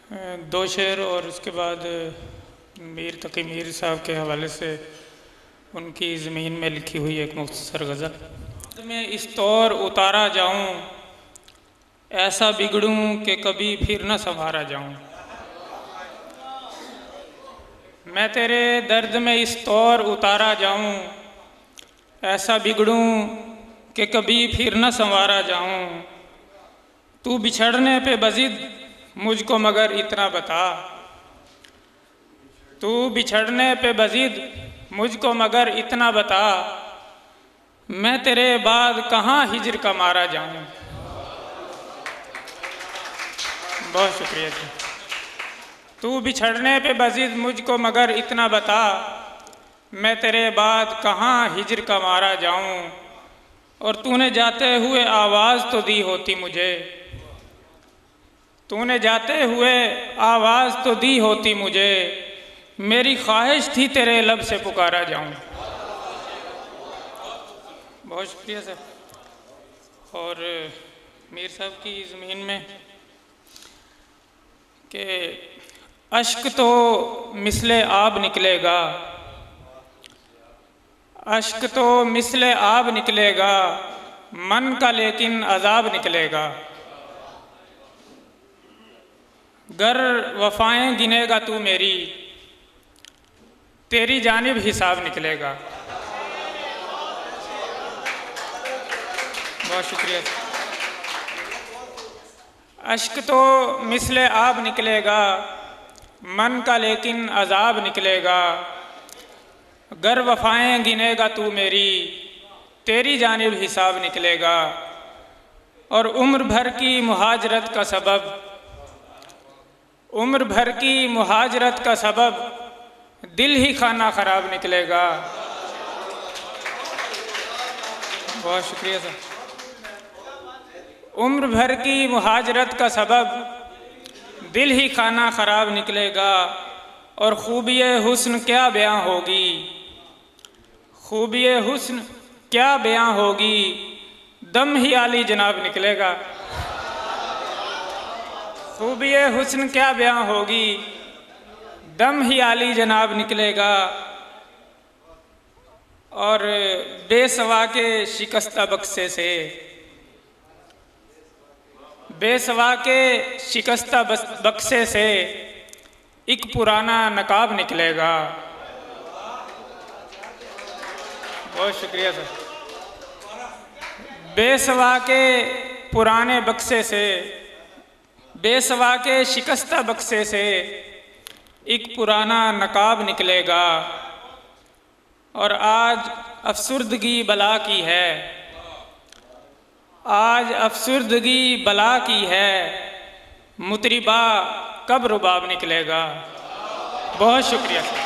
दो शेर और उसके बाद मीर तकी मीर साहब के हवाले से उनकी ज़मीन में लिखी हुई एक मुख्तसर गज़ल। मैं इस तौर उतारा जाऊं, ऐसा बिगड़ूं कि कभी फिर न संवारा जाऊं। मैं तेरे दर्द में इस तौर उतारा जाऊं, ऐसा बिगड़ूं कि कभी फिर न संवारा जाऊं। तू बिछड़ने पे बज़िद मुझको मगर इतना बता, तू बिछड़ने पे बज़िद मुझको मगर इतना बता, मैं तेरे बाद कहाँ हिज्र का मारा जाऊं। बहुत शुक्रिया जी। तू बिछड़ने पे बज़िद मुझको मगर इतना बता, मैं तेरे बाद कहाँ हिज्र का मारा जाऊं। और तूने जाते हुए आवाज़ तो दी होती मुझे, तूने जाते हुए आवाज़ तो दी होती मुझे, मेरी ख्वाहिश थी तेरे लब से पुकारा जाऊं। बहुत शुक्रिया सर। और मीर साहब की ज़मीन में कि अश्क तो मिसले आब निकलेगा, अश्क तो मिसले आब निकलेगा, मन का लेकिन अजाब निकलेगा। गर वफ़ाएं गिनेगा तू मेरी, तेरी जानिब हिसाब निकलेगा। बहुत शुक्रिया। अश्क तो मिसले आब निकलेगा, मन का लेकिन अजाब निकलेगा। गर वफ़ाएं गिनेगा तू मेरी, तेरी जानिब हिसाब निकलेगा। और उम्र भर की मुहाजरत का सबब, उम्र भर की मुहाजरत का सबब, दिल ही खाना ख़राब निकलेगा। बहुत शुक्रिया सर। उम्र भर की मुहाजरत का सबब, दिल ही खाना ख़राब निकलेगा। और खूबिए हुस्न क्या बयां होगी, खूबिए हुस्न क्या बयां होगी, दम ही आली जनाब निकलेगा। खूबिए हुस्न क्या बयां होगी, दम ही आली जनाब निकलेगा। और बेसवा के शिकस्ता बक्से से, बेसवा के शिकस्ता बक्से से एक पुराना नकाब निकलेगा। बहुत शुक्रिया सर। बेसवा के पुराने बक्से से, बेसवा के शिकस्ता बक्से से एक पुराना नकाब निकलेगा। और आज अफसुर्दगी बला की है, आज अफसुर्दगी बला की है, मुतरिबा कब रुबाब निकलेगा। बहुत शुक्रिया सर।